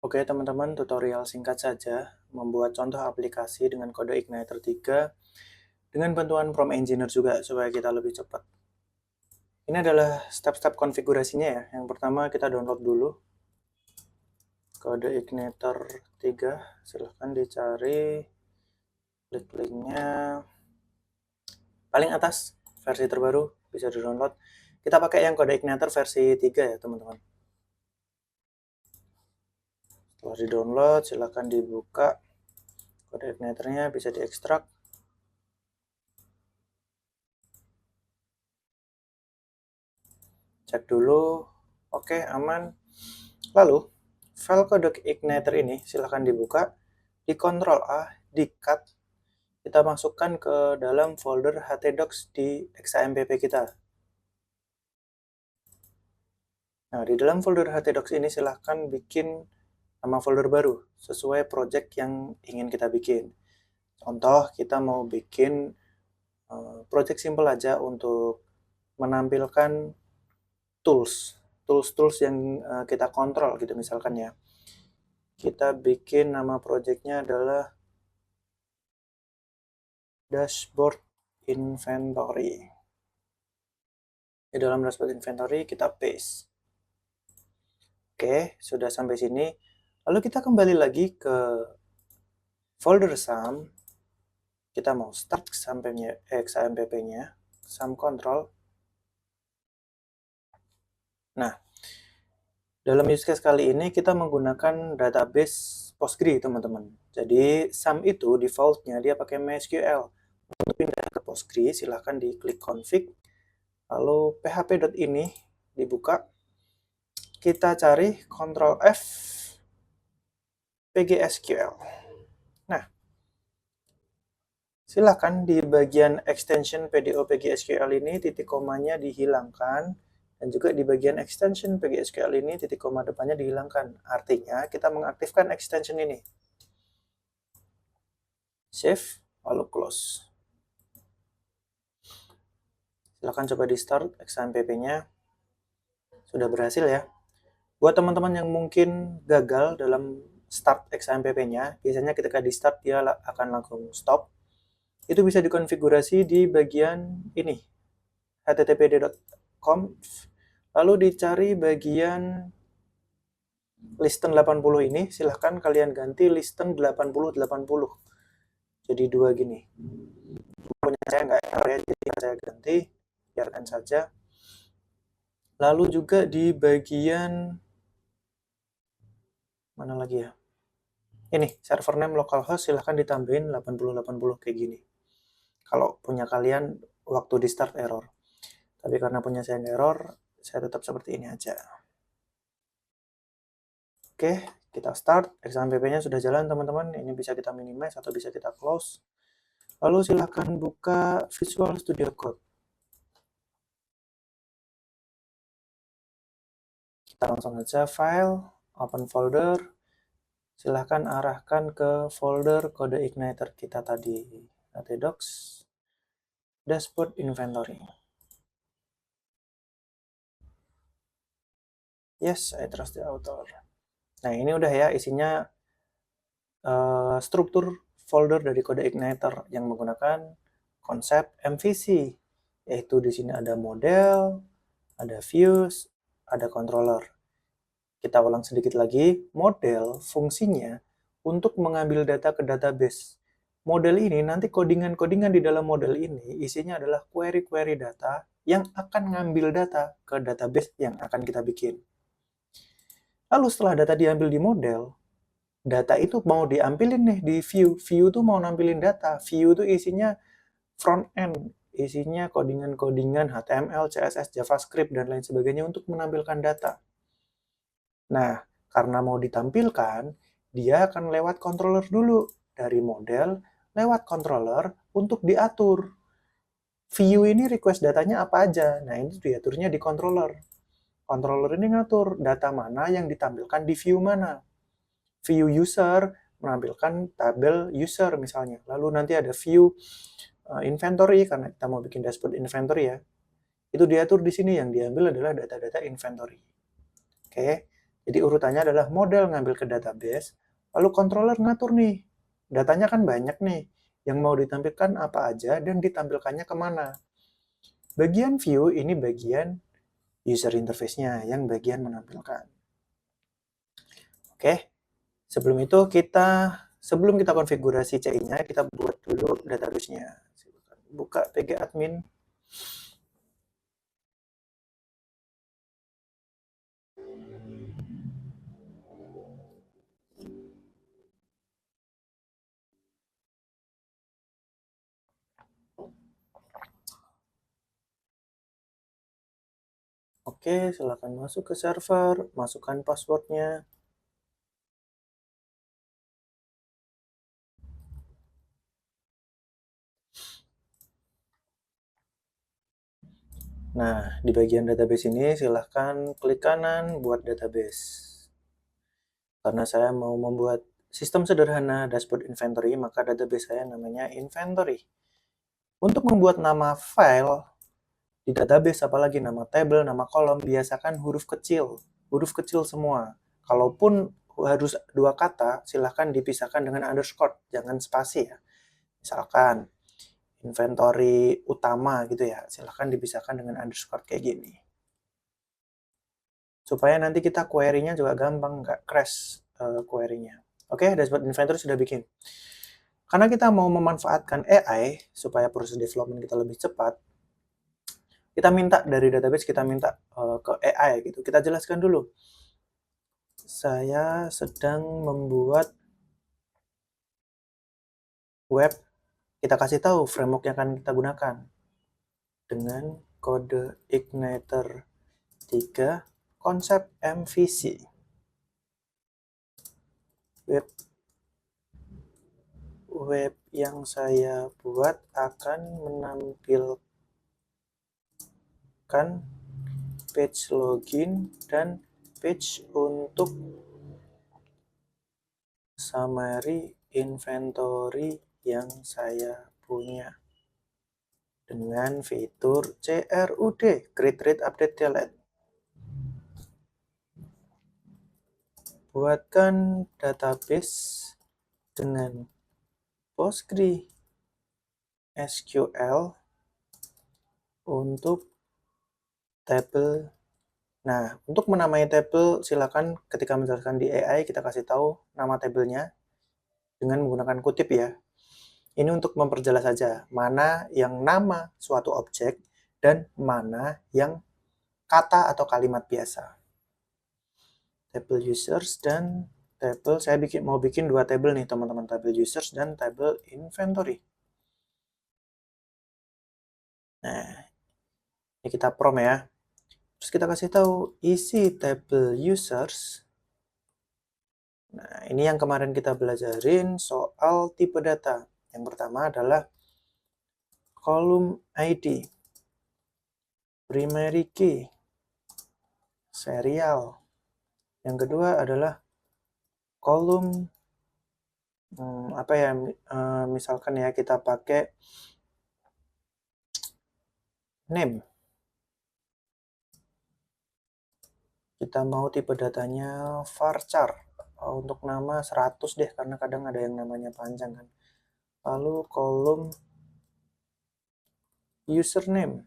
Oke teman-teman, tutorial singkat saja membuat contoh aplikasi dengan kode Igniter 3 dengan bantuan prompt engineer juga supaya kita lebih cepat. Ini adalah step-step konfigurasinya ya. Yang pertama kita download dulu kode Igniter 3, silahkan dicari, klik linknya, paling atas versi terbaru bisa di-download. Kita pakai yang kode Igniter versi 3 ya teman-teman. Setelah di-download, silahkan dibuka kode Igniternya, bisa diekstrak. Cek dulu, oke aman. Lalu, file kode Igniter ini silahkan dibuka, di Ctrl A, di cut, kita masukkan ke dalam folder htdocs di XAMPP kita. Nah, di dalam folder htdocs ini silahkan bikin nama folder baru, sesuai project yang ingin kita bikin. Contoh, kita mau bikin project simple aja untuk menampilkan tools yang kita kontrol gitu misalkan ya. Kita bikin nama projectnya adalah dashboard inventory. Di dalam dashboard inventory kita paste. Oke, sudah sampai sini. Lalu kita kembali lagi ke folder sum. Kita mau start XAMPP-nya, sum control. Nah, dalam use case kali ini kita menggunakan database Postgre, teman-teman. Jadi, sum itu default-nya dia pakai MySQL. Untuk pindah ke Postgre, silahkan diklik config. Lalu php.ini dibuka. Kita cari Ctrl F PGSQL. Nah, silakan di bagian extension PDO PGSQL ini titik komanya dihilangkan, dan juga di bagian extension PGSQL ini titik koma depannya dihilangkan. Artinya kita mengaktifkan extension ini. Save, lalu close. Silakan coba di start XAMPP-nya. Sudah berhasil ya. Buat teman-teman yang mungkin gagal dalam start XAMPP-nya, biasanya ketika di start dia akan langsung stop. Itu bisa dikonfigurasi di bagian ini, httpd.conf, lalu dicari bagian listen 80 ini, silahkan kalian ganti listen 80-80. Jadi dua gini. Punya saya nggak error ya, jadi saya ganti, biarkan saja. Lalu juga di bagian mana lagi ya? Ini, server name localhost silahkan ditambahin 80-80 kayak gini. Kalau punya kalian waktu di start error. Tapi karena punya saya error, saya tetap seperti ini aja. Oke, kita start. XAMPP-nya sudah jalan teman-teman. Ini bisa kita minimize atau bisa kita close. Lalu silahkan buka Visual Studio Code. Kita langsung saja file, open folder. Silahkan arahkan ke folder kode Igniter kita tadi. htdocs, dashboard inventory. Yes, I trust the author. Nah, ini udah ya isinya struktur folder dari kode Igniter yang menggunakan konsep MVC, yaitu di sini ada model, ada views, ada controller. Kita ulang sedikit lagi, model fungsinya untuk mengambil data ke database. Model ini nanti codingan-codingan di dalam model ini isinya adalah query-query data yang akan ngambil data ke database yang akan kita bikin. Lalu setelah data diambil di model, data itu mau diambilin nih di view. View tuh mau nampilin data. View tuh isinya front end, isinya codingan-codingan HTML, CSS, JavaScript, dan lain sebagainya untuk menampilkan data. Nah, karena mau ditampilkan, dia akan lewat controller dulu. Dari model, lewat controller untuk diatur. View ini request datanya apa aja. Nah, ini diaturnya di controller. Controller ini ngatur data mana yang ditampilkan di view mana. View user menampilkan tabel user misalnya. Lalu nanti ada view inventory, karena kita mau bikin dashboard inventory ya. Itu diatur di sini, yang diambil adalah data-data inventory. Oke, Jadi urutannya adalah model ngambil ke database, lalu controller ngatur nih. Datanya kan banyak nih, yang mau ditampilkan apa aja dan ditampilkannya kemana. Bagian view ini bagian user interface-nya yang bagian menampilkan. Oke, sebelum kita konfigurasi CI-nya, kita buat dulu database-nya. Buka pgadmin. Oke, silakan masuk ke server, masukkan passwordnya. Nah, di bagian database ini silahkan klik kanan buat database. Karena saya mau membuat sistem sederhana dashboard inventory, maka database saya namanya inventory. Untuk membuat nama file di database, apalagi nama table, nama kolom, biasakan huruf kecil semua. Kalaupun harus dua kata, silahkan dipisahkan dengan underscore, jangan spasi ya. Misalkan inventory utama gitu ya, silahkan dipisahkan dengan underscore kayak gini. Supaya nanti kita query-nya juga gampang, nggak crash query-nya. Oke, dashboard inventory sudah bikin. Karena kita mau memanfaatkan AI supaya proses development kita lebih cepat, kita minta dari database, kita minta ke AI gitu. Kita jelaskan dulu. Saya sedang membuat web, kita kasih tahu framework yang akan kita gunakan dengan kode Igniter 3 konsep MVC. Web yang saya buat akan menampilkan page login dan page untuk summary inventory yang saya punya dengan fitur CRUD, Create, Read, Update, Delete. Buatkan database dengan PostgreSQL untuk tabel. Nah, untuk menamai tabel, silakan ketika menjelaskan di AI, kita kasih tahu nama tabelnya dengan menggunakan kutip ya. Ini untuk memperjelas saja mana yang nama suatu objek dan mana yang kata atau kalimat biasa. Table users dan table, saya mau bikin dua table nih teman-teman, table users dan table inventory. Nah, ini kita prom ya. Terus kita kasih tahu isi table users. Nah, ini yang kemarin kita belajarin soal tipe data. Yang pertama adalah kolom ID, primary key, serial. Yang kedua adalah kolom apa ya, misalkan ya kita pakai name. Kita mau tipe datanya varchar. Untuk nama 100 deh, karena kadang ada yang namanya panjang kan. Lalu kolom username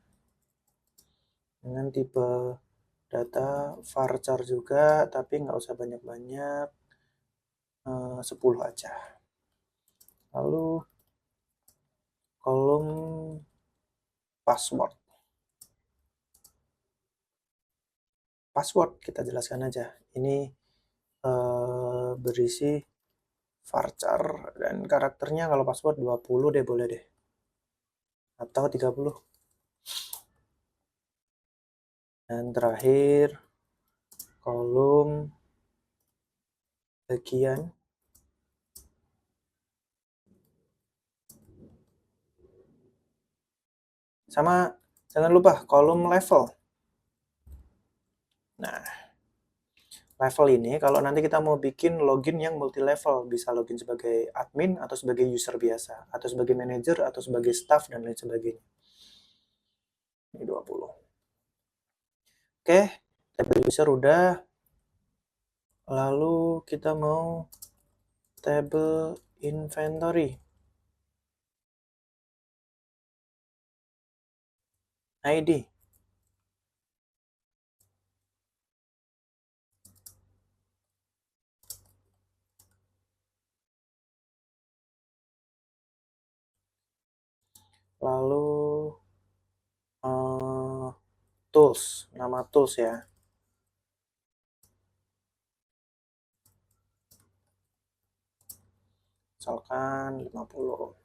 dengan tipe data varchar juga, tapi nggak usah banyak-banyak, 10 aja. Lalu kolom password. Password kita jelaskan aja. Ini berisi varchar dan karakternya kalau password 20 deh, boleh deh. Atau 30. Dan terakhir kolom bagian sama jangan lupa kolom level. Nah, level ini kalau nanti kita mau bikin login yang multi level, bisa login sebagai admin atau sebagai user biasa, atau sebagai manager atau sebagai staff dan lain sebagainya. Ini 20. Oke, table user udah. Lalu kita mau table inventory. ID. Lalu tools, nama tools ya. Misalkan 50.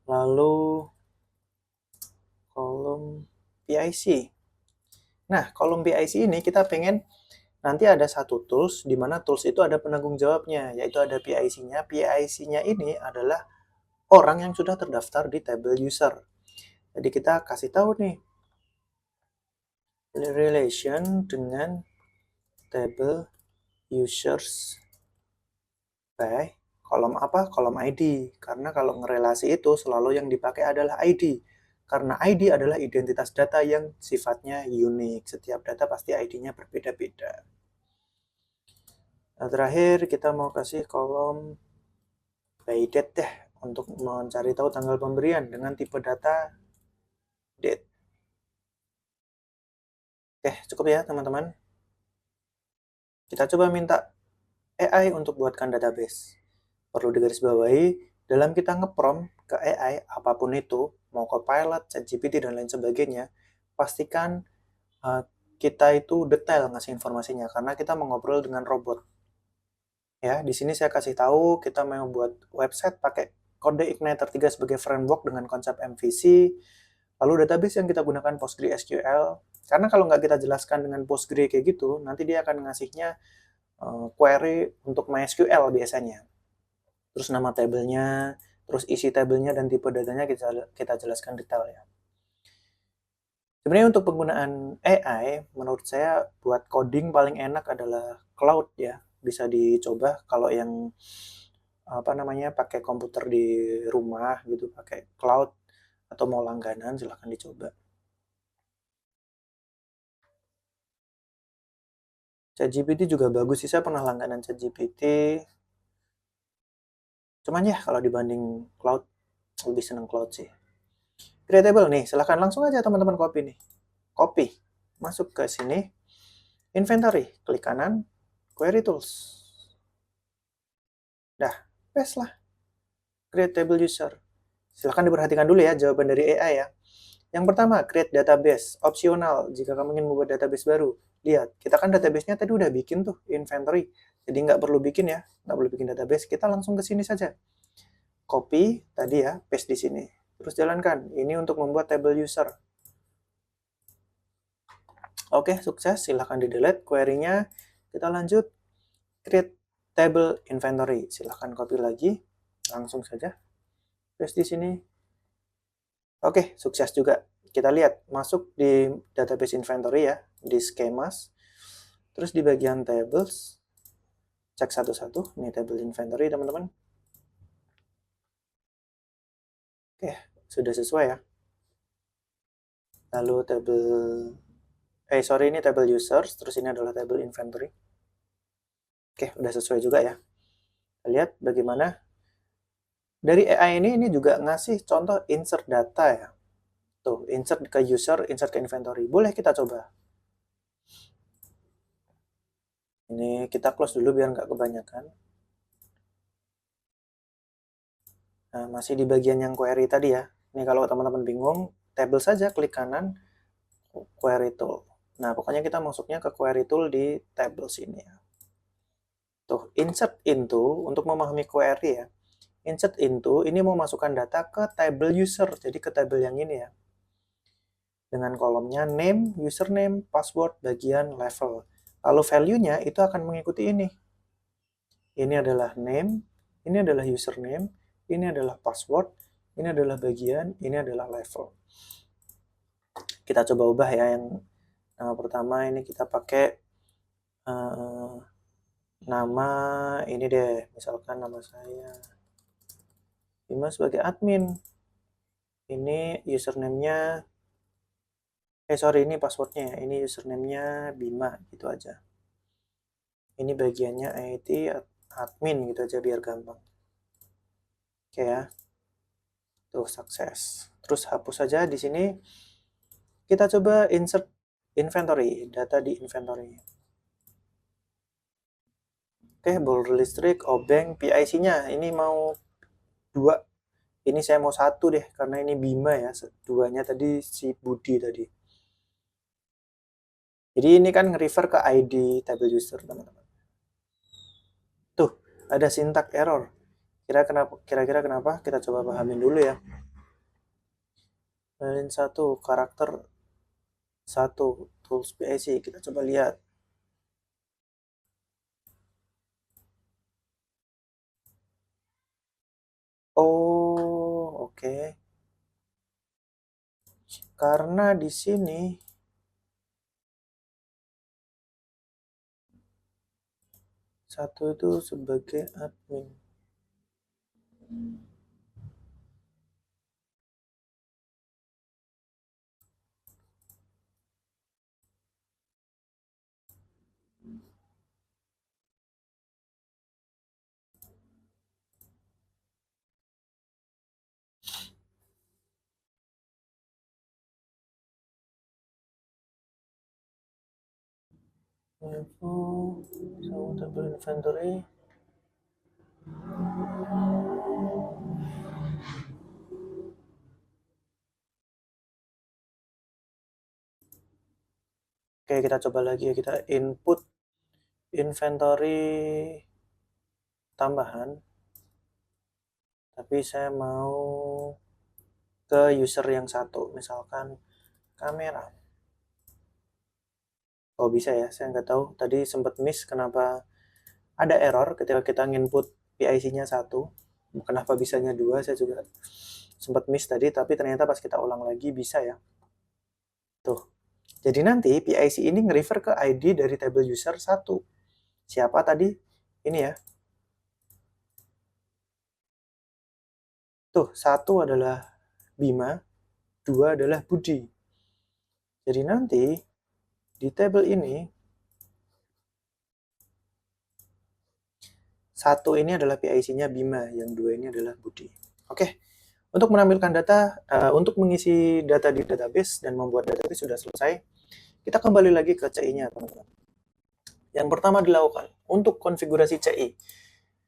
Lalu kolom PIC. Nah, kolom PIC ini kita pengen nanti ada satu tools, di mana tools itu ada penanggung jawabnya, yaitu ada PIC-nya. PIC-nya ini adalah orang yang sudah terdaftar di table user. Jadi kita kasih tahu nih, relation dengan table users by kolom apa? Kolom ID. Karena kalau ngerelasi itu selalu yang dipakai adalah ID. Karena ID adalah identitas data yang sifatnya unik. Setiap data pasti ID-nya berbeda-beda. Nah, terakhir kita mau kasih kolom by date deh untuk mencari tahu tanggal pemberian dengan tipe data date. Oke, cukup ya teman-teman. Kita coba minta AI untuk buatkan database. Perlu digarisbawahi, dalam kita nge-prompt ke AI, apapun itu, mau Copilot, ChatGPT, dan lain sebagainya, pastikan kita itu detail ngasih informasinya, karena kita mengobrol dengan robot. Ya, di sini saya kasih tahu, kita mau buat website pakai kode Igniter 3 sebagai framework dengan konsep MVC, lalu database yang kita gunakan PostgreSQL, karena kalau nggak kita jelaskan dengan Postgre kayak gitu, nanti dia akan ngasihnya query untuk MySQL biasanya. Terus nama tabelnya, terus isi tabelnya dan tipe datanya kita jelaskan detail ya. Sebenarnya untuk penggunaan AI, menurut saya buat coding paling enak adalah cloud ya. Bisa dicoba kalau yang apa namanya pakai komputer di rumah gitu, pakai cloud atau mau langganan silahkan dicoba. ChatGPT juga bagus sih, saya pernah langganan ChatGPT. Cuman ya kalau dibanding cloud, lebih seneng cloud sih. Creatable nih, silahkan langsung aja teman-teman copy nih. Copy, masuk ke sini, inventory, klik kanan, query tools. Dah, paste lah, create table user. Silahkan diperhatikan dulu ya jawaban dari AI ya. Yang pertama, create database, opsional jika kamu ingin membuat database baru. Lihat, kita kan database-nya tadi udah bikin tuh, inventory. Jadi nggak perlu bikin ya, nggak perlu bikin database, kita langsung ke sini saja. Copy tadi ya, paste di sini. Terus jalankan, ini untuk membuat table user. Oke, sukses. Silahkan di-delete query-nya. Kita lanjut. Create table inventory. Silahkan copy lagi. Langsung saja. Paste di sini. Oke, sukses juga. Kita lihat. Masuk di database inventory ya. Di schemas. Terus di bagian tables. Cek satu-satu. Ini table inventory, teman-teman. Oke, sudah sesuai ya. Lalu table... ini table users. Terus ini adalah table inventory. Oke, udah sesuai juga ya. Kita lihat bagaimana dari AI ini juga ngasih contoh insert data ya. Tuh, insert ke user, insert ke inventory. Boleh kita coba. Ini kita close dulu biar nggak kebanyakan. Nah, masih di bagian yang query tadi ya. Ini kalau teman-teman bingung, table saja, klik kanan, query tool. Nah, pokoknya kita masuknya ke query tool di table sini ya. Tuh, insert into, untuk memahami query ya. Insert into, ini mau masukkan data ke table user, jadi ke table yang ini ya. Dengan kolomnya name, username, password, bagian level. Lalu value-nya itu akan mengikuti ini. Ini adalah name, ini adalah username, ini adalah password, ini adalah bagian, ini adalah level. Kita coba ubah ya, yang nama pertama ini kita pakai nama ini deh, misalkan nama saya Bima sebagai admin. Ini username-nya, ini passwordnya, ini username-nya Bima, gitu aja. Ini bagiannya IT admin gitu aja biar gampang. Oke ya. Tuh sukses. Terus hapus saja di sini. Kita coba insert inventory, data di inventory. Oke, boiler listrik, obeng, PIC-nya ini mau 2. Ini saya mau 1 deh karena ini Bima ya. Duanya tadi si Budi tadi. Jadi ini kan nge-refer ke ID table user, teman-teman. Tuh, ada syntax error. Kira-kira kenapa? Kita coba pahamin dulu ya. Line 1, karakter 1, tools PIC. Kita coba lihat. Oh, oke. Karena di sini satu itu sebagai admin. Info sama table inventory. Oke, kita coba lagi ya. Kita input inventory tambahan. Tapi saya mau ke user yang satu, misalkan kamera. Oh bisa ya, saya nggak tahu. Tadi sempat miss kenapa ada error ketika kita nginput PIC-nya 1. Kenapa bisanya 2, saya juga sempat miss tadi, tapi ternyata pas kita ulang lagi bisa ya. Tuh. Jadi nanti PIC ini nge-refer ke ID dari table user 1. Siapa tadi? Ini ya. Tuh, 1 adalah Bima, 2 adalah Budi. Jadi nanti di table ini 1 ini adalah PIC-nya Bima, yang 2 ini adalah Budi. Oke. Untuk menampilkan data, untuk mengisi data di database dan membuat database sudah selesai. Kita kembali lagi ke CI-nya, teman-teman. Yang pertama dilakukan, untuk konfigurasi CI,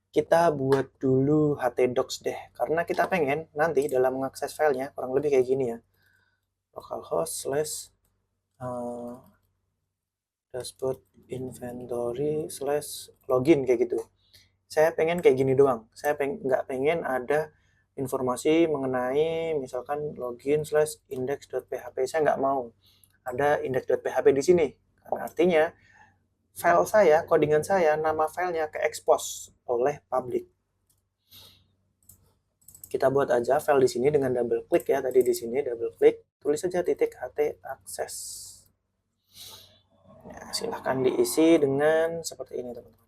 kita buat dulu htdocs deh. Karena kita pengen nanti dalam mengakses filenya, kurang lebih kayak gini ya. Localhost slash dashboard inventory slash login kayak gitu. Saya pengen kayak gini doang. Saya nggak pengen ada informasi mengenai misalkan login slash index.php. Saya nggak mau ada index.php di sini. Karena artinya file saya, codingan saya, nama filenya ke-expose oleh public. Kita buat aja file di sini dengan double klik ya. Tadi di sini double klik, tulis saja titik .ht access. Ya, silahkan diisi dengan seperti ini, teman-teman.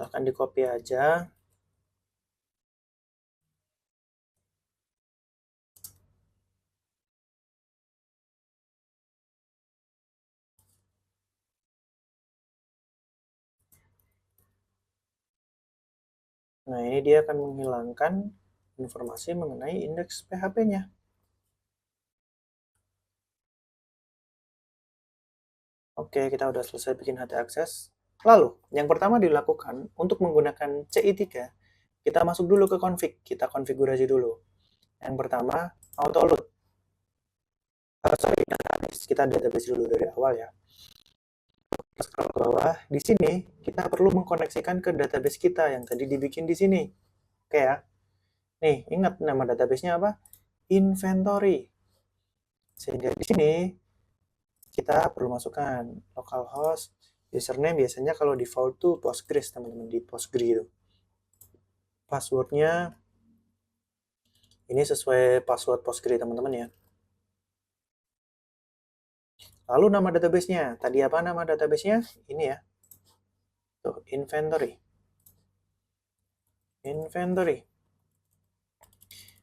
Silahkan di copy aja. Nah, ini dia akan menghilangkan informasi mengenai indeks PHP-nya. Oke, kita udah selesai bikin HT access. Lalu, yang pertama dilakukan untuk menggunakan CI3, kita masuk dulu ke config, kita konfigurasi dulu. Yang pertama, auto load. Sorry, database. Kita database dulu dari awal ya. Scroll ke bawah, di sini kita perlu mengkoneksikan ke database kita yang tadi dibikin di sini. Oke ya. Nih, ingat nama database-nya apa? Inventory. Sehingga di sini kita perlu masukkan localhost, username biasanya kalau default tuh Postgres, teman-teman, di Postgre itu. Passwordnya ini sesuai password Postgre, teman-teman ya. Lalu nama database-nya. Tadi apa nama database-nya? Ini ya. Tuh, inventory. Inventory.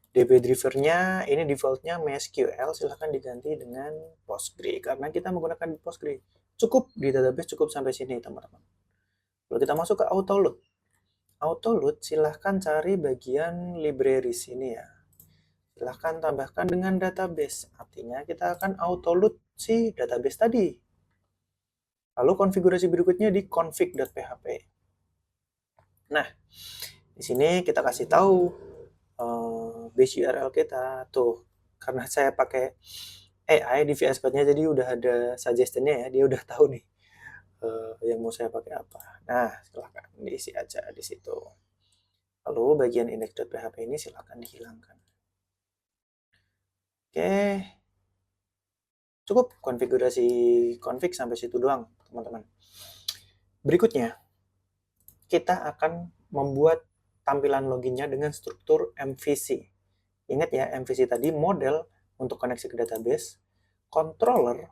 DB driver-nya, ini default-nya MySQL, silahkan diganti dengan Postgre, karena kita menggunakan Postgre. Cukup di database, cukup sampai sini, teman-teman. Lalu kita masuk ke autoload. Autoload, silahkan cari bagian libraries ini ya. Silahkan tambahkan dengan database, artinya kita akan autoload si database tadi. Lalu konfigurasi berikutnya di config.php. Nah, di sini kita kasih tahu base URL kita tuh, karena saya pakai AI di VS Code-nya jadi udah ada suggestion-nya ya, dia udah tahu nih yang mau saya pakai apa. Nah, silahkan diisi aja di situ. Lalu bagian index.php ini silahkan dihilangkan. Oke, cukup konfigurasi config sampai situ doang, teman-teman. Berikutnya, kita akan membuat tampilan loginnya dengan struktur MVC. Ingat ya, MVC tadi model untuk koneksi ke database, controller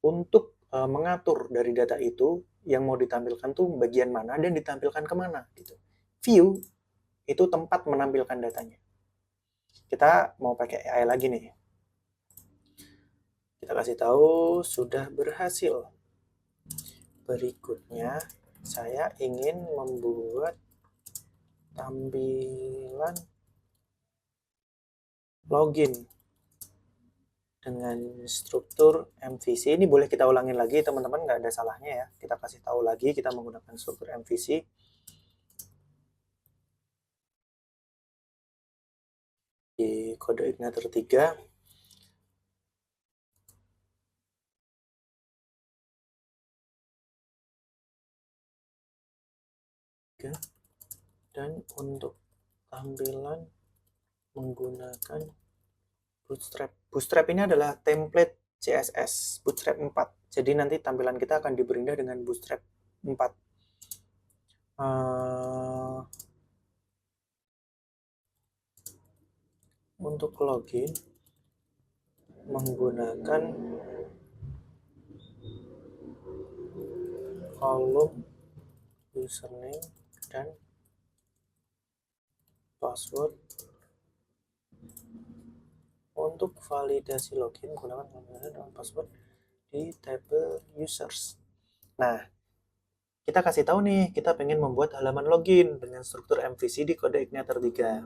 untuk mengatur dari data itu yang mau ditampilkan tuh bagian mana dan ditampilkan kemana gitu. View itu tempat menampilkan datanya. Kita mau pakai AI lagi nih. Kita kasih tahu sudah berhasil. Berikutnya saya ingin membuat tampilan login dengan struktur MVC. Ini boleh kita ulangin lagi teman-teman, nggak ada salahnya ya. Kita kasih tahu lagi kita menggunakan struktur MVC. Di kode igniter 3. Dan untuk tampilan menggunakan Bootstrap. Bootstrap ini adalah template CSS Bootstrap 4. Jadi nanti tampilan kita akan diberindah dengan Bootstrap 4. Untuk login menggunakan kolom username dan password. Untuk validasi login menggunakan username dan password di table users. Nah, kita kasih tahu nih, kita pengen membuat halaman login dengan struktur MVC di kode igniter 3.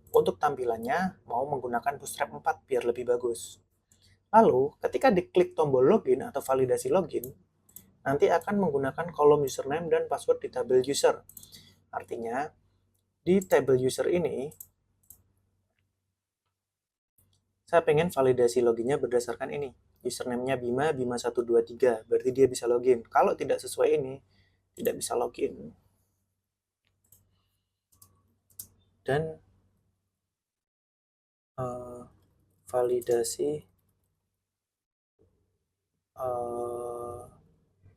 Untuk tampilannya mau menggunakan Bootstrap 4 biar lebih bagus. Lalu, ketika diklik tombol login atau validasi login, nanti akan menggunakan kolom username dan password di table user. Artinya, di table user ini, saya pengen validasi loginnya berdasarkan ini. Username-nya Bima, Bima123. Berarti dia bisa login. Kalau tidak sesuai ini, tidak bisa login. Dan validasi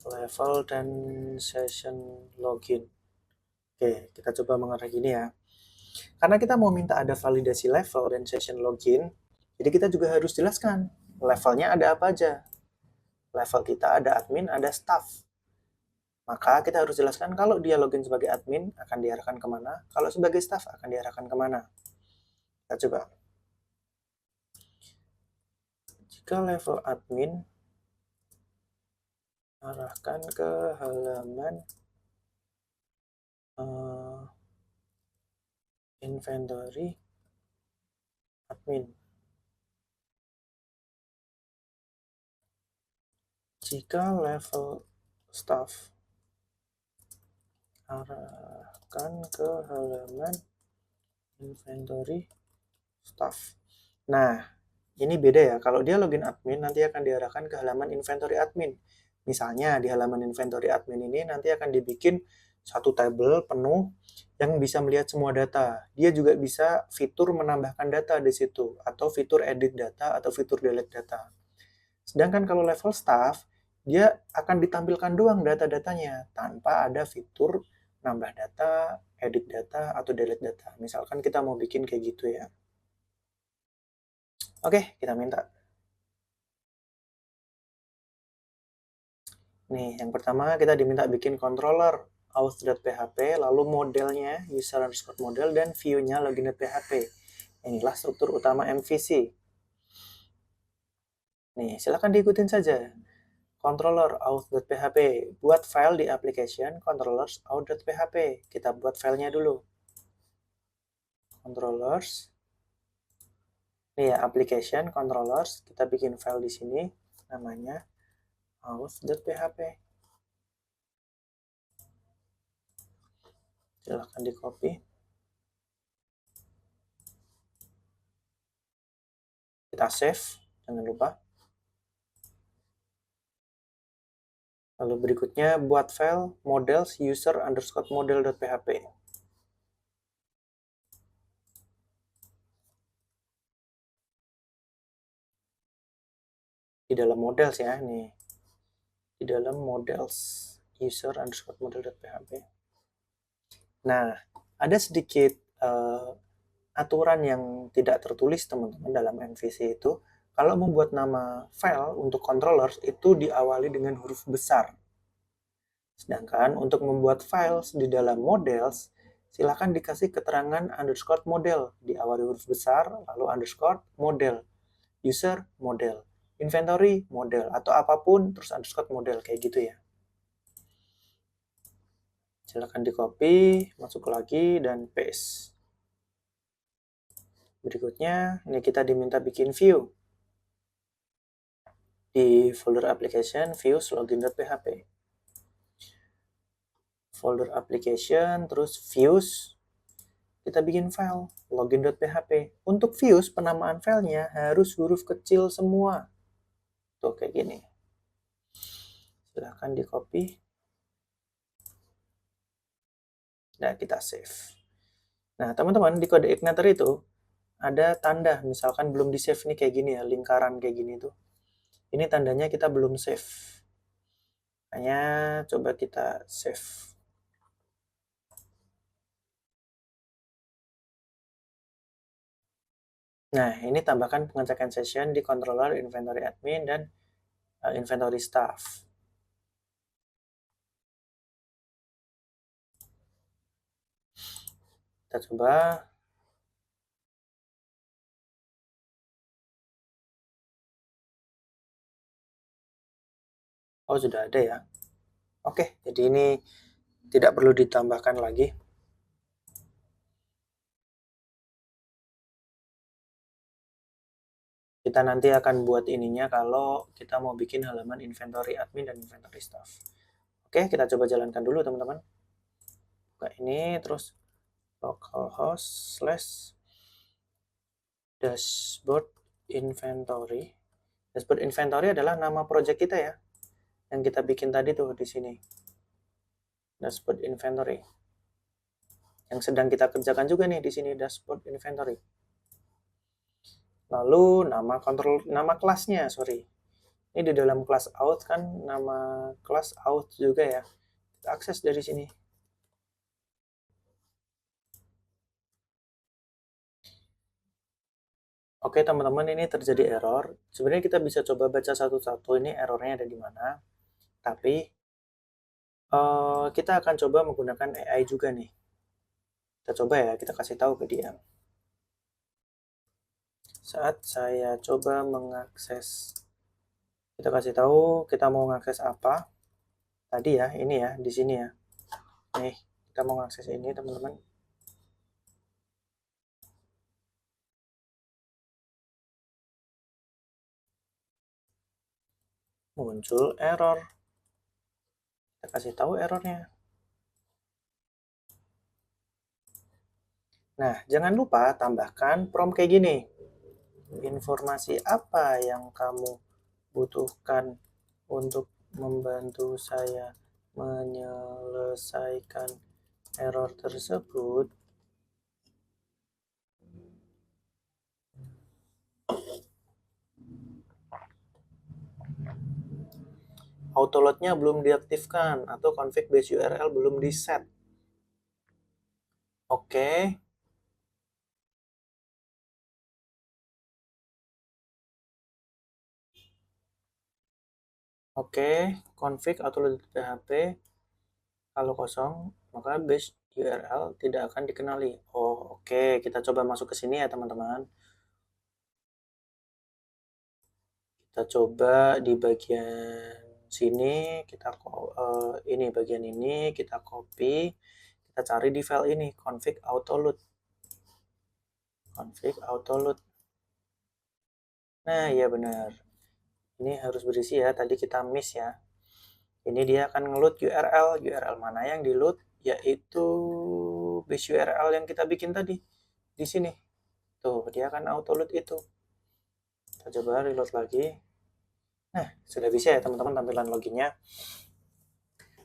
level dan session login. Oke, kita coba mengarah gini ya. Karena kita mau minta ada validasi level dan session login, jadi kita juga harus jelaskan levelnya ada apa aja. Level kita ada admin, ada staff. Maka kita harus jelaskan kalau dia login sebagai admin akan diarahkan kemana, kalau sebagai staff akan diarahkan kemana. Kita coba. Jika level admin, arahkan ke halaman inventory admin. Jika level staff, arahkan ke halaman inventory staff. Nah, ini beda ya. Kalau dia login admin, nanti akan diarahkan ke halaman inventory admin. Misalnya di halaman inventory admin ini nanti akan dibikin satu table penuh yang bisa melihat semua data. Dia juga bisa fitur menambahkan data di situ, atau fitur edit data, atau fitur delete data. Sedangkan kalau level staff, dia akan ditampilkan doang data-datanya, tanpa ada fitur nambah data, edit data, atau delete data. Misalkan kita mau bikin kayak gitu ya. Oke, kita minta Nih, yang pertama kita diminta bikin controller auth.php, lalu modelnya user underscore model, dan view-nya login.php. Inilah struktur utama MVC. Nih, silahkan diikutin saja. Controller auth.php, buat file di application controllers auth.php. Kita buat filenya dulu. Controllers. Nih ya, application controllers, kita bikin file di sini namanya auth.php. Silahkan di copy. Kita save, jangan lupa. Lalu berikutnya buat file models user underscore model.php. Di dalam models ya, nih. Di dalam models user underscore model.php. Nah, ada sedikit aturan yang tidak tertulis teman-teman dalam MVC itu. Kalau membuat nama file untuk controllers itu diawali dengan huruf besar. Sedangkan untuk membuat files di dalam models, silakan dikasih keterangan underscore model, diawali huruf besar, lalu underscore model, user model, inventory model, atau apapun terus underscore model, kayak gitu ya. Silakan di copy, masuk lagi, dan paste. Berikutnya, ini kita diminta bikin view. Di folder application, views login.php. Folder application, terus views, kita bikin file login.php. Untuk views, penamaan filenya harus huruf kecil semua. Tuh, kayak gini. Silahkan di copy. Nah, kita save. Nah, teman-teman, di kode igniter itu ada tanda, misalkan belum di save nih kayak gini ya, lingkaran kayak gini tuh. Ini tandanya kita belum save. Makanya coba kita save. Nah, ini tambahkan pengecekan session di controller inventory admin dan inventory staff. Kita coba. Oh, sudah ada ya. Oke, jadi ini tidak perlu ditambahkan lagi. Kita nanti akan buat ininya kalau kita mau bikin halaman inventory admin dan inventory staff. Oke, kita coba jalankan dulu teman-teman. Buka ini, terus localhost slash dashboard inventory. Dashboard inventory adalah nama project kita ya, yang kita bikin tadi tuh di sini. Dashboard inventory. Yang sedang kita kerjakan juga nih di sini, dashboard inventory. Lalu nama kelasnya, sorry. Ini di dalam kelas auth kan, nama kelas auth juga ya. Kita akses dari sini. Oke teman-teman, ini terjadi error. Sebenarnya kita bisa coba baca satu-satu ini errornya ada di mana. Tapi kita akan coba menggunakan AI juga nih. Kita coba ya, kita kasih tahu ke dia. Saat saya coba mengakses, kita kasih tahu kita mau mengakses apa. Tadi ya, ini ya, di sini ya. Nih, kita mau mengakses ini teman-teman. Muncul error. Kita kasih tahu errornya. Nah, jangan lupa tambahkan prompt kayak gini. Informasi apa yang kamu butuhkan untuk membantu saya menyelesaikan error tersebut? Autoload-nya belum diaktifkan atau config base URL belum di-set. Oke. Oke, config autoload.php kalau kosong, maka base URL tidak akan dikenali. Oh, oke, kita coba masuk ke sini ya, teman-teman. Kita coba di bagian sini, kita ini bagian ini kita copy, kita cari di file ini config autoload. Config autoload. Nah, iya benar. Ini harus berisi ya, tadi kita miss ya. Ini dia akan ngeload URL. URL mana yang di load? Yaitu base URL yang kita bikin tadi. Di sini. Tuh, dia akan auto load itu. Kita coba reload lagi. Nah, sudah bisa ya teman-teman tampilan loginnya.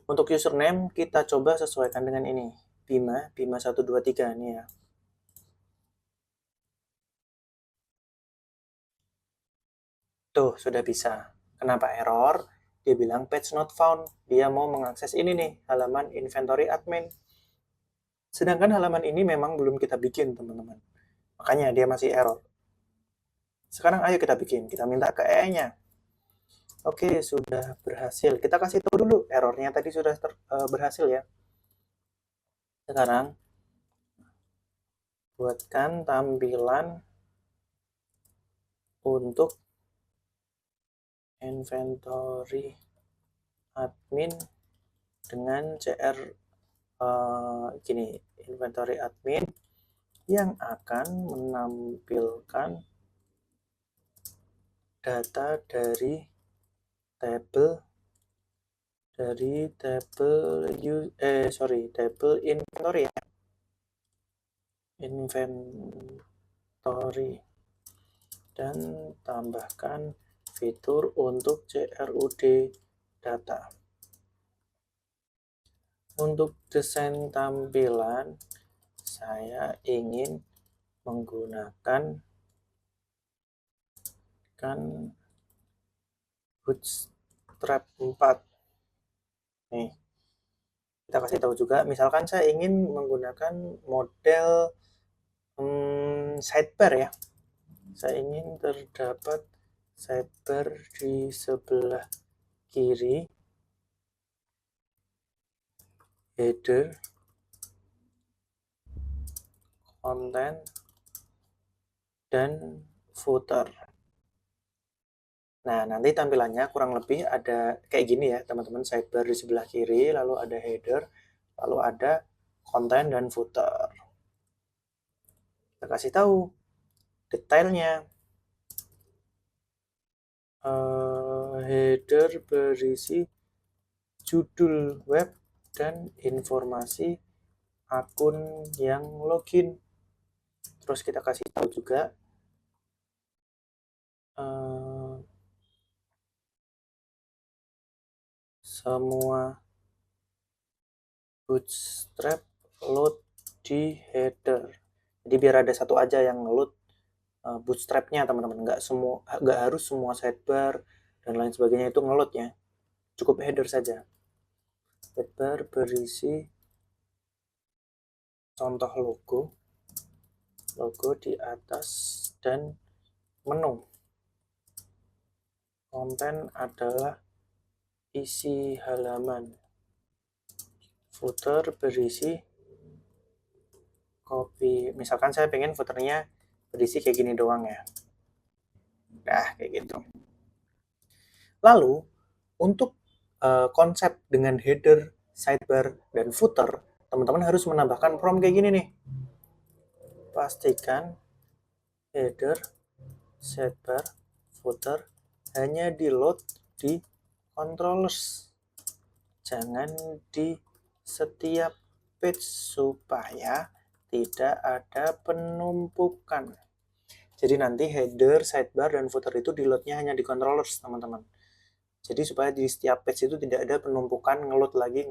Untuk username, kita coba sesuaikan dengan ini. Bima 123 nih ya. Tuh, sudah bisa. Kenapa error? Dia bilang page not found. Dia mau mengakses ini nih, halaman inventory admin. Sedangkan halaman ini memang belum kita bikin, teman-teman. Makanya dia masih error. Sekarang ayo kita bikin. Kita minta ke E-nya. Oke, sudah berhasil. Kita kasih tahu dulu errornya tadi sudah berhasil ya. Sekarang buatkan tampilan untuk inventory admin dengan CR gini, inventory admin yang akan menampilkan data dari table table inventory ya. Inventory dan tambahkan fitur untuk CRUD data. Untuk desain tampilan, saya ingin menggunakan Bootstrap 4. Nih, kita kasih tahu juga, misalkan saya ingin menggunakan model sidebar ya. Saya ingin terdapat sidebar di sebelah kiri, header, konten, dan footer. Nah, nanti tampilannya kurang lebih ada kayak gini ya, teman-teman. Sidebar di sebelah kiri, lalu ada header, lalu ada konten dan footer. Kita kasih tahu detailnya. Header berisi judul web dan informasi akun yang login. Terus kita kasih tahu juga semua Bootstrap load di header. Jadi biar ada satu aja yang load Bootstrapnya, teman-teman. Nggak harus semua sidebar dan lain sebagainya itu ngeload ya. Cukup header saja. Sidebar berisi contoh logo di atas dan menu. Konten adalah isi halaman. Footer berisi copy. Misalkan saya pengen footernya berisi kayak gini doang ya. Nah, kayak gitu. Lalu, untuk konsep dengan header, sidebar, dan footer, teman-teman harus menambahkan prompt kayak gini nih. Pastikan header, sidebar, footer hanya di load di controllers. Jangan di setiap page supaya tidak ada penumpukan. Jadi nanti header, sidebar, dan footer itu di loadnya hanya di controllers, teman-teman. Jadi supaya di setiap page itu tidak ada penumpukan ngeload lagi,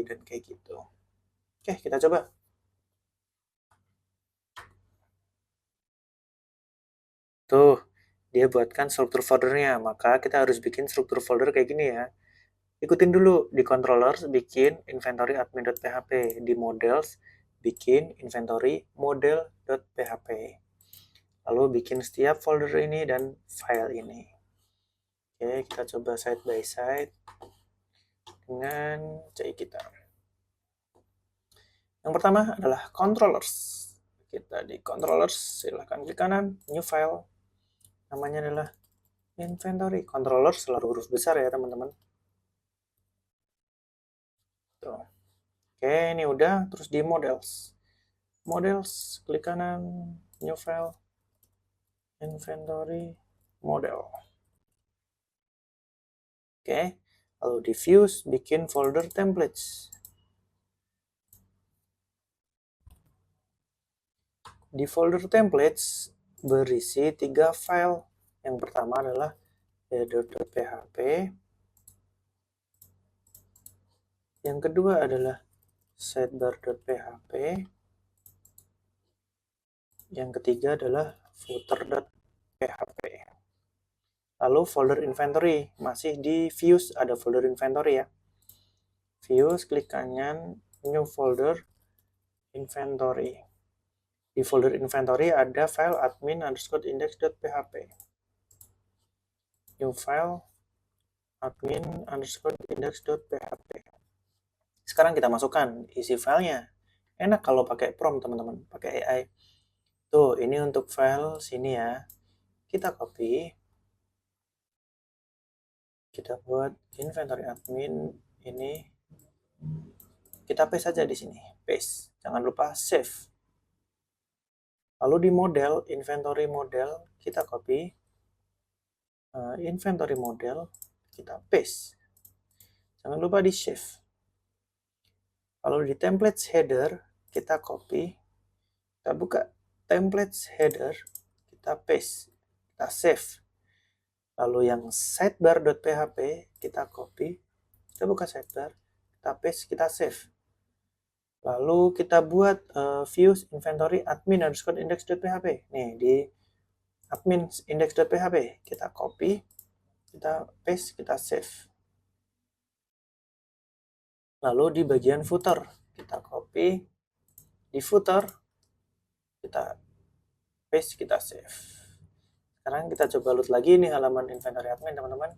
dan kayak gitu. Oke, kita coba. Tuh, dia buatkan struktur foldernya. Maka kita harus bikin struktur folder kayak gini ya. Ikutin dulu di controllers, bikin inventory admin.php. Di models, bikin inventory model.php. Lalu bikin setiap folder ini dan file ini. Oke, kita coba side by side dengan CI kita. Yang pertama adalah controllers. Kita di controllers, silahkan klik kanan, new file. Namanya adalah inventory. Controllers selalu huruf besar ya teman-teman. Tuh. Oke, ini udah. Terus di models. Models, klik kanan, new file, inventory, model. Oke, lalu di views, bikin folder templates. Di folder templates berisi 3 file. Yang pertama adalah header.php. Yang kedua adalah sidebar.php. Yang ketiga adalah footer.php. Lalu folder inventory, masih di views ada folder inventory ya. Views, klik kanan, new folder, inventory. Di folder inventory ada file admin_index.php. New file admin_index.php. Sekarang kita masukkan isi filenya. Enak kalau pakai prompt teman-teman, pakai AI. Tuh, ini untuk file sini ya. Kita copy. Kita buat inventory admin ini. Kita paste saja di sini. Paste. Jangan lupa save. Lalu di model, inventory model, kita copy. Inventory model, kita paste. Jangan lupa di save. Lalu di templates header, kita copy. Kita buka templates header, kita paste. Kita save. Lalu yang sidebar.php, kita copy. Kita buka sidebar, kita paste, kita save. Lalu kita buat views inventory admin_index.php. Nih, di admin_index.php, kita copy, kita paste, kita save. Lalu di bagian footer, kita copy, di footer, kita paste, kita save. Sekarang kita coba load lagi nih halaman inventory admin, teman-teman.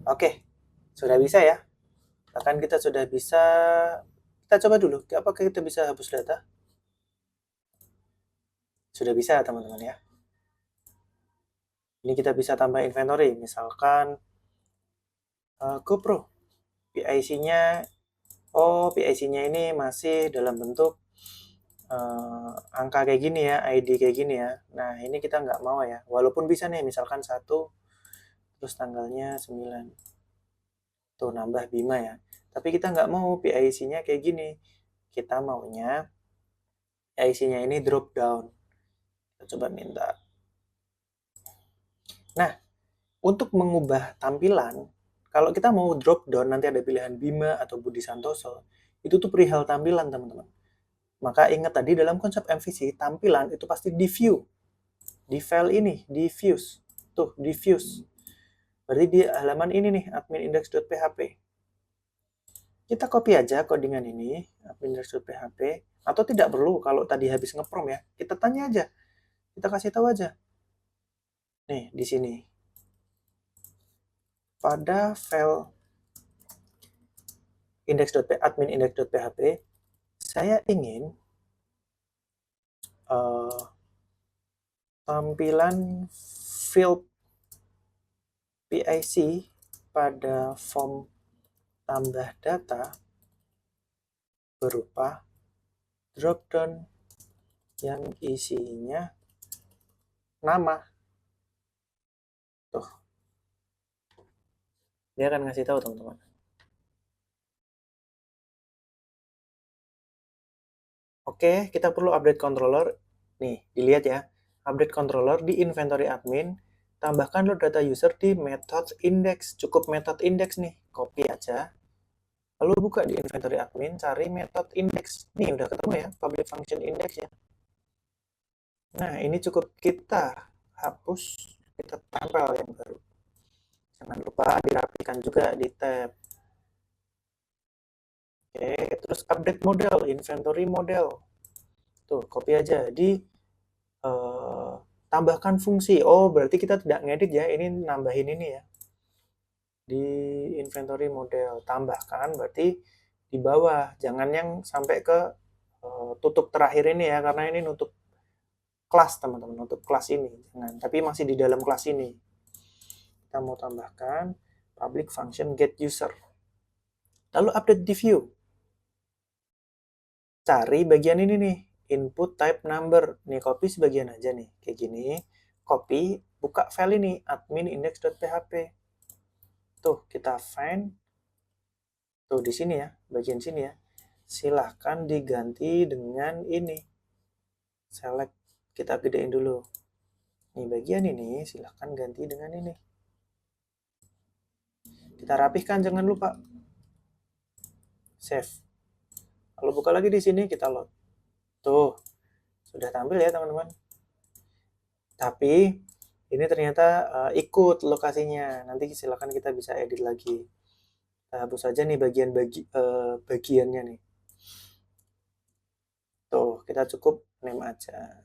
Oke, sudah bisa ya. Bahkan kita sudah bisa, kita coba dulu, apakah kita bisa hapus data? Sudah bisa, teman-teman ya. Ini kita bisa tambah inventory, misalkan GoPro. PIC-nya, PIC-nya ini masih dalam bentuk angka kayak gini ya, ID kayak gini ya. Nah, ini kita nggak mau ya. Walaupun bisa nih, misalkan 1, terus tanggalnya 9. Tuh, nambah Bima ya. Tapi kita nggak mau PIC-nya kayak gini. Kita maunya PIC-nya ini drop down. Kita coba minta. Nah, untuk mengubah tampilan, kalau kita mau drop down, nanti ada pilihan Bima atau Budi Santoso. Itu tuh perihal tampilan, teman-teman. Maka ingat tadi dalam konsep MVC, tampilan itu pasti di view. Di file ini, di views. Tuh, di views. Berarti di halaman ini nih, admin_index.php. Kita copy aja codingan ini, admin_index.php. Atau tidak perlu, kalau tadi habis ngeprom ya, kita tanya aja. Kita kasih tahu aja. Nih, di sini. Pada file admin_index.php, saya ingin tampilan field PIC pada form tambah data berupa dropdown yang isinya nama. Tuh. Dia akan ngasih tahu, teman-teman. Oke, kita perlu update controller. Nih, dilihat ya. Update controller di inventory admin. Tambahkan load data user di method index. Cukup method index nih. Copy aja. Lalu buka di inventory admin, cari method index. Nih, udah ketemu ya, public function index ya. Nah, ini cukup kita hapus, kita tempel yang baru. Jangan lupa dirapikan juga di tab. Oke, terus update model, inventory model. Tuh, copy aja di tambahkan fungsi. Oh, berarti kita tidak ngedit ya, ini nambahin ini ya. di inventory model. Tambahkan berarti di bawah, jangan yang sampai ke tutup terakhir ini ya, karena ini nutup kelas teman-teman, nutup kelas ini. Jangan, tapi masih di dalam kelas ini. Kita mau tambahkan public function get user. Lalu update di view. Cari bagian ini nih, input type number. Nih copy sebagian aja nih, kayak gini. Copy, buka file ini, admin index.php. Tuh, kita find. Tuh, di sini ya, bagian sini ya. Silahkan diganti dengan ini. Select, kita gedein dulu. Nih, bagian ini silahkan ganti dengan ini. Kita rapihkan, jangan lupa. Save. Lalu buka lagi di sini, kita load. Tuh, sudah tampil ya teman-teman. Tapi ini ternyata ikut lokasinya. Nanti silakan kita bisa edit lagi. Kita hapus saja nih bagiannya nih. Tuh, kita cukup name aja.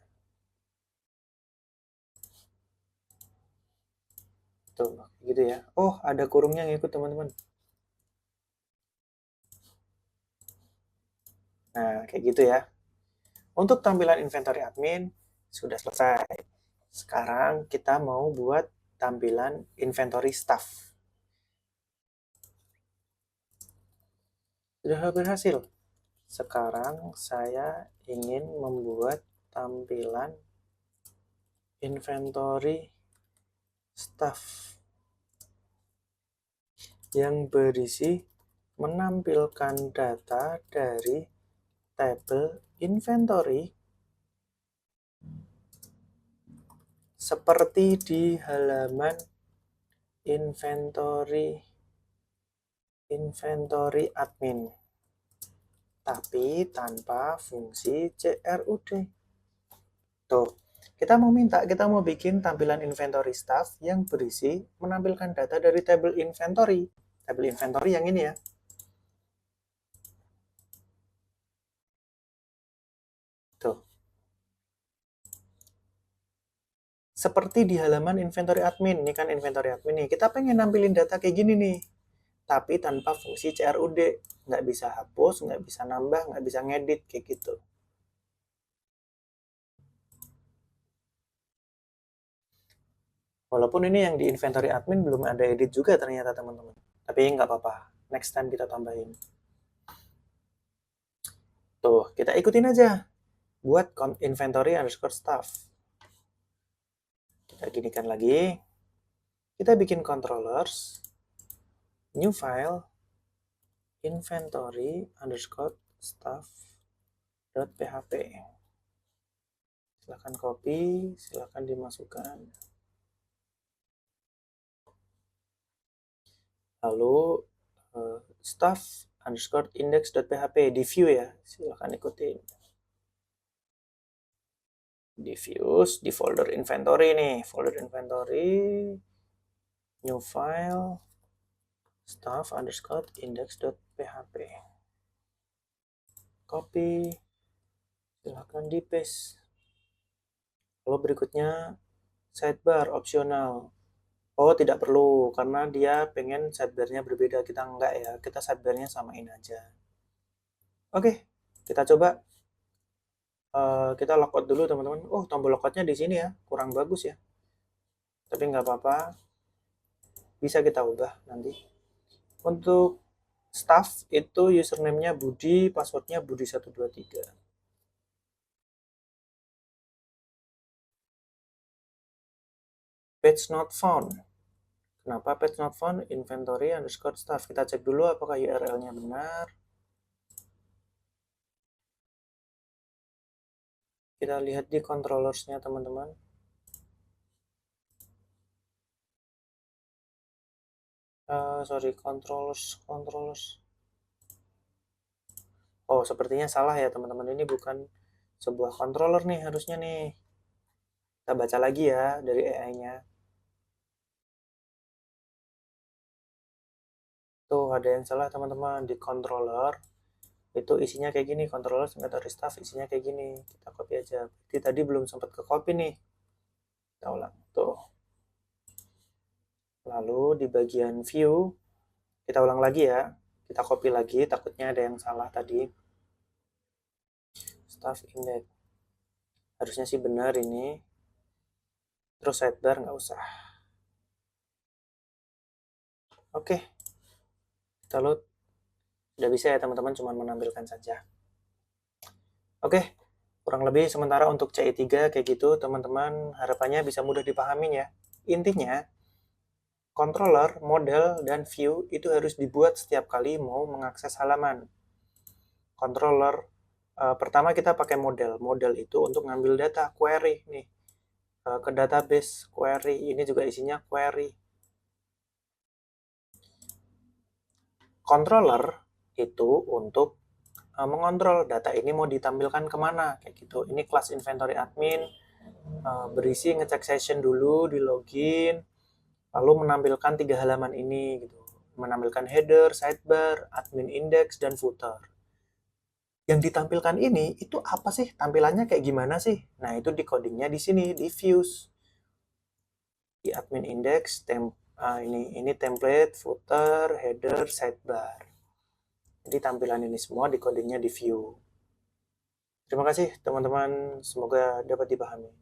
Tuh, gitu ya. Oh, ada kurungnya ngikut teman-teman. Nah, kayak gitu ya. Untuk tampilan inventory admin sudah selesai. Sekarang kita mau buat tampilan inventory staff. Sudah berhasil. Sekarang saya ingin membuat tampilan inventory staff yang berisi menampilkan data dari tabel inventory seperti di halaman inventory admin, tapi tanpa fungsi CRUD. Tuh, kita mau bikin tampilan inventory staff yang berisi menampilkan data dari tabel inventory. Tabel inventory yang ini ya. Tuh. Seperti di halaman inventory admin. Ini kan inventory admin nih. Kita pengen nampilin data kayak gini nih. Tapi tanpa fungsi CRUD. Nggak bisa hapus, nggak bisa nambah, nggak bisa ngedit kayak gitu. Walaupun ini yang di inventory admin belum ada edit juga ternyata teman-teman. Tapi nggak apa-apa. Next time kita tambahin. Tuh, kita ikutin aja. Buat inventory underscore staff. Kita ginikan lagi. Kita bikin controllers. New file. Inventory underscore staff.php. Silahkan copy, silahkan dimasukkan. Lalu staff underscore index.php di view ya, silahkan ikutin. Diffuse di folder inventory nih, folder inventory, new file, staff underscore index.php. Copy, silahkan di paste. Lalu berikutnya sidebar opsional. Oh, tidak perlu, karena dia pengen sidebar-nya berbeda. Kita enggak ya, kita sidebar-nya samain aja. Oke, kita coba. Kita logout dulu, teman-teman. Oh, tombol logoutnya di sini ya, kurang bagus ya. Tapi nggak apa-apa, bisa kita ubah nanti. Untuk staff itu username-nya Budi, password-nya Budi123. Page not found. Kenapa page not found? Inventory underscore staff. Kita cek dulu apakah URL-nya benar. Kita lihat di controllers-nya, teman-teman. Controllers. Oh, sepertinya salah ya, teman-teman. Ini bukan sebuah controller nih, harusnya nih. Kita baca lagi ya dari AI-nya. Tuh, ada yang salah, teman-teman. Di controller, itu isinya kayak gini. Controller inventory staff isinya kayak gini. Kita copy aja. Jadi tadi belum sempat ke copy nih. Kita ulang. Tuh. Lalu di bagian view, kita ulang lagi ya. Kita copy lagi, takutnya ada yang salah tadi. Staff index. Harusnya sih benar ini. Terus sidebar nggak usah. Oke, kita load. Udah bisa ya teman-teman, cuma menampilkan saja. Oke, kurang lebih sementara untuk CI3 kayak gitu, teman-teman harapannya bisa mudah dipahamin ya. Intinya, controller, model, dan view itu harus dibuat setiap kali mau mengakses halaman. Controller, pertama kita pakai model. Model itu untuk ngambil data, query nih. Ke database, query. Ini juga isinya query. Controller itu untuk mengontrol data ini mau ditampilkan kemana kayak gitu. Ini kelas inventory admin, berisi ngecek session dulu, di login, lalu menampilkan 3 halaman ini gitu. Menampilkan header, sidebar, admin index, dan footer. Yang ditampilkan ini itu apa sih? Tampilannya kayak gimana sih? Nah, itu di codingnya di sini, di views. Di admin index, ini template, footer, header, sidebar. Jadi tampilan ini semua di codingnya di view. Terima kasih teman-teman, semoga dapat dipahami.